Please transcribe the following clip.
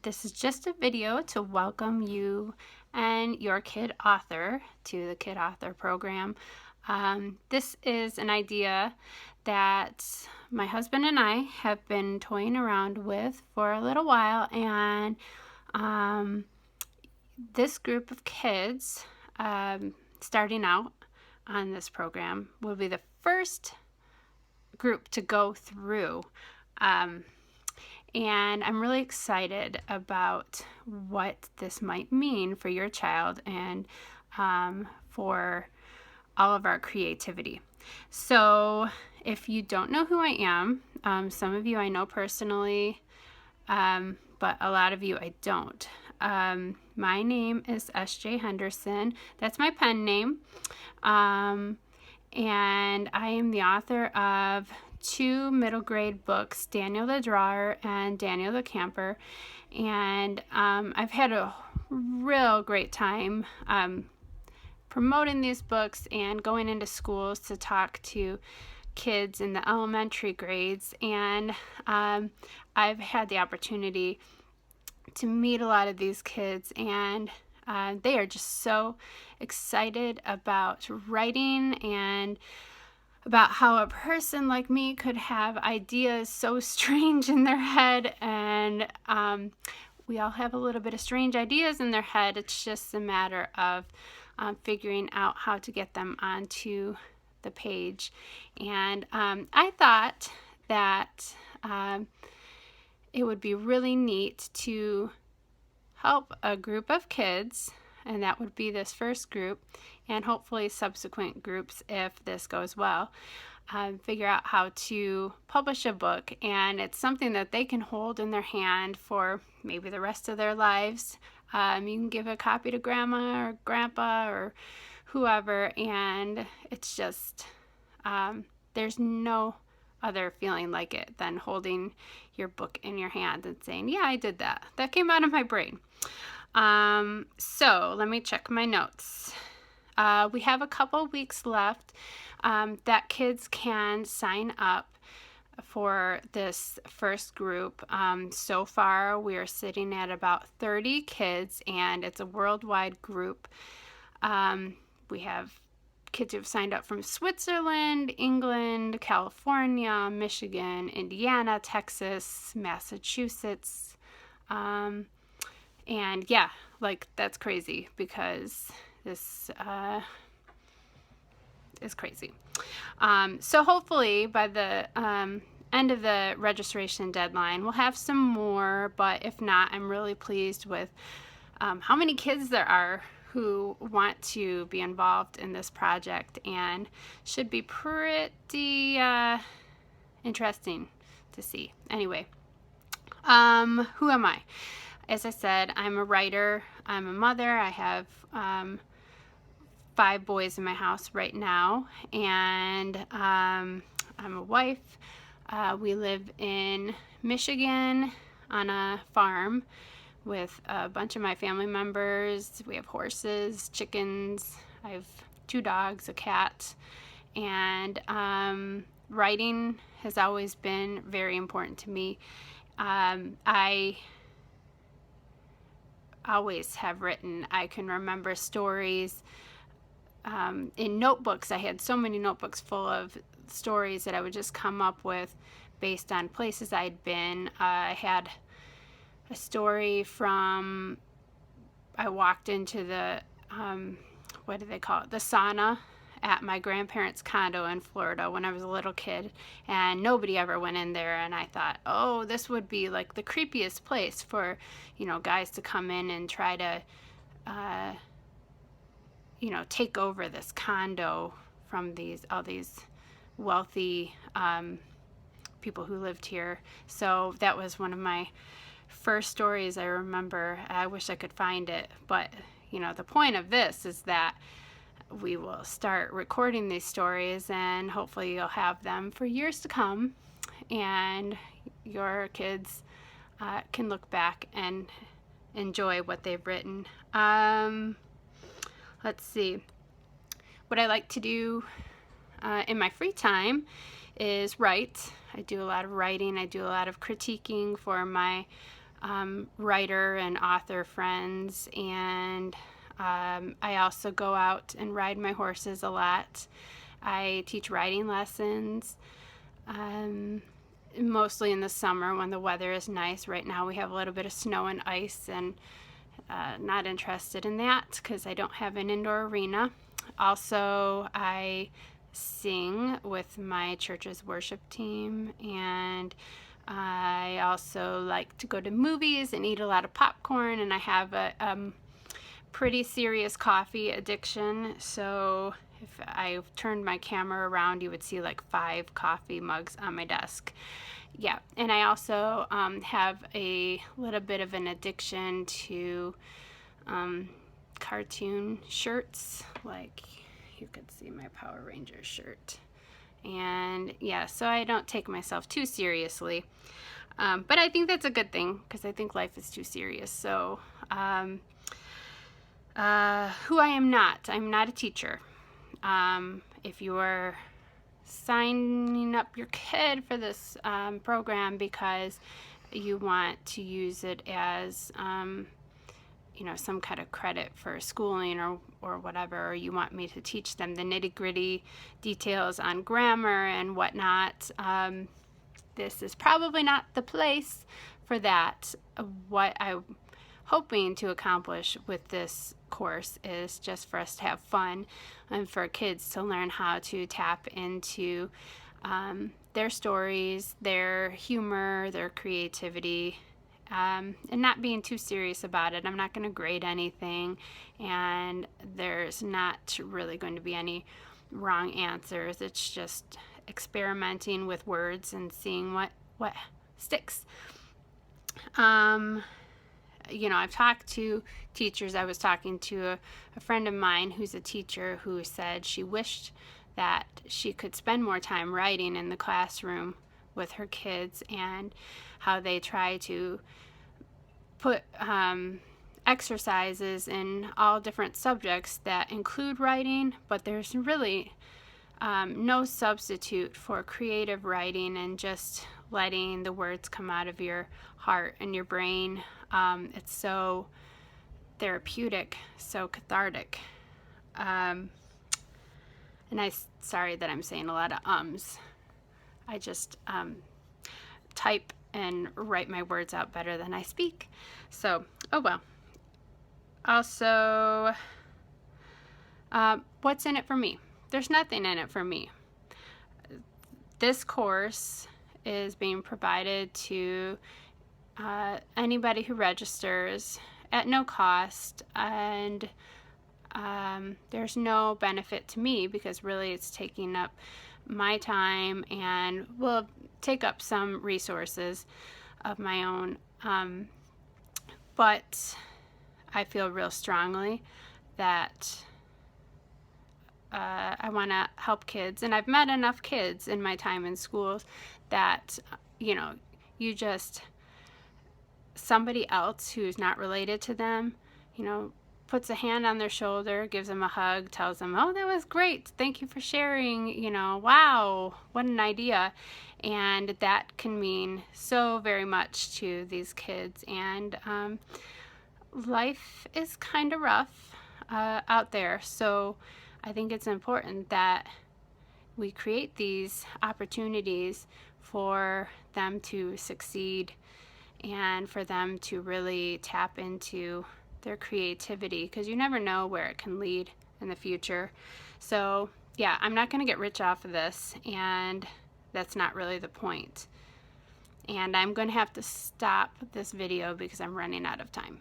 This is just a video to welcome you and your kid author to the Kid Author program. This is an idea that my husband and I have been toying around with for a little while, and this group of kids starting out on this program will be the first group to go through. And I'm really excited about what this might mean for your child and for all of our creativity. So if you don't know who I am, some of you I know personally, but a lot of you I don't. My name is S.J. Henderson. That's my pen name. And I am the author of 2 middle grade books, Daniel the Drawer and Daniel the Camper. And I've had a real great time promoting these books and going into schools to talk to kids in the elementary grades. And I've had the opportunity to meet a lot of these kids, and they are just so excited about writing and about how a person like me could have ideas so strange in their head. And we all have a little bit of strange ideas in their head. It's just a matter of figuring out how to get them onto the page. And I thought that it would be really neat to help a group of kids, and that would be this first group, and hopefully subsequent groups if this goes well, figure out how to publish a book. And it's something that they can hold in their hand for maybe the rest of their lives. You can give a copy to grandma or grandpa or whoever, and it's just, there's no other feeling like it than holding your book in your hand and saying, yeah, I did that. That came out of my brain. So let me check my notes. We have a couple weeks left that kids can sign up for this first group. So far, we are sitting at about 30 kids, and it's a worldwide group. We have kids who have signed up from Switzerland, England, California, Michigan, Indiana, Texas, Massachusetts. And yeah, like that's crazy because this is crazy. So hopefully by the end of the registration deadline, we'll have some more, but if not, I'm really pleased with how many kids there are who want to be involved in this project, and should be pretty interesting to see. Anyway, who am I? As I said, I'm a writer, I'm a mother. I have 5 boys in my house right now, and I'm a wife. We live in Michigan on a farm with a bunch of my family members. We have horses, chickens. I have 2 dogs, a cat, and writing has always been very important to me. I always have written. I can remember stories in notebooks. I had so many notebooks full of stories that I would just come up with based on places I'd been. I had a story from, I walked into the, what do they call it? The sauna at my grandparents' condo in Florida when I was a little kid, and nobody ever went in there. And I thought, oh, this would be like the creepiest place for, guys to come in and try to, take over this condo from all these wealthy people who lived here. So that was one of my first stories I remember. I wish I could find it, but the point of this is that we will start recording these stories, and hopefully you'll have them for years to come, and your kids can look back and enjoy what they've written. Let's see. What I like to do in my free time is write. I do a lot of writing. I do a lot of critiquing for my writer and author friends, and I also go out and ride my horses a lot. I teach riding lessons, mostly in the summer when the weather is nice. Right now we have a little bit of snow and ice, and not interested in that because I don't have an indoor arena. Also, I sing with my church's worship team, and I also like to go to movies and eat a lot of popcorn, and I have a pretty serious coffee addiction. So if I turned my camera around, you would see like 5 coffee mugs on my desk. Yeah, and I also have a little bit of an addiction to cartoon shirts. Like, you could see my Power Rangers shirt. And yeah, so I don't take myself too seriously. But I think that's a good thing, because I think life is too serious. So who I am not. I'm not a teacher. If you are signing up your kid for this program because you want to use it as some kind of credit for schooling or whatever, or you want me to teach them the nitty-gritty details on grammar and whatnot, this is probably not the place for that. What I'm hoping to accomplish with this course is just for us to have fun and for kids to learn how to tap into their stories, their humor, their creativity, and not being too serious about it. I'm not going to grade anything, and there's not really going to be any wrong answers. It's just experimenting with words and seeing what sticks. I've talked to teachers. I was talking to a friend of mine who's a teacher who said she wished that she could spend more time writing in the classroom with her kids, and how they try to put exercises in all different subjects that include writing, but there's really no substitute for creative writing and just letting the words come out of your heart and your brain. It's so therapeutic, so cathartic. And sorry that I'm saying a lot of ums. I just type and write my words out better than I speak. So, oh well. Also, what's in it for me? There's nothing in it for me. This course is being provided to anybody who registers at no cost, and there's no benefit to me, because really it's taking up my time and will take up some resources of my own. But I feel real strongly that I want to help kids, and I've met enough kids in my time in schools that somebody else who's not related to them, puts a hand on their shoulder, gives them a hug, tells them, oh, that was great, thank you for sharing, wow, what an idea. And that can mean so very much to these kids. And life is kind of rough out there, so I think it's important that we create these opportunities for them to succeed and for them to really tap into their creativity, because you never know where it can lead in the future. So yeah, I'm not going to get rich off of this, and that's not really the point. And I'm going to have to stop this video because I'm running out of time.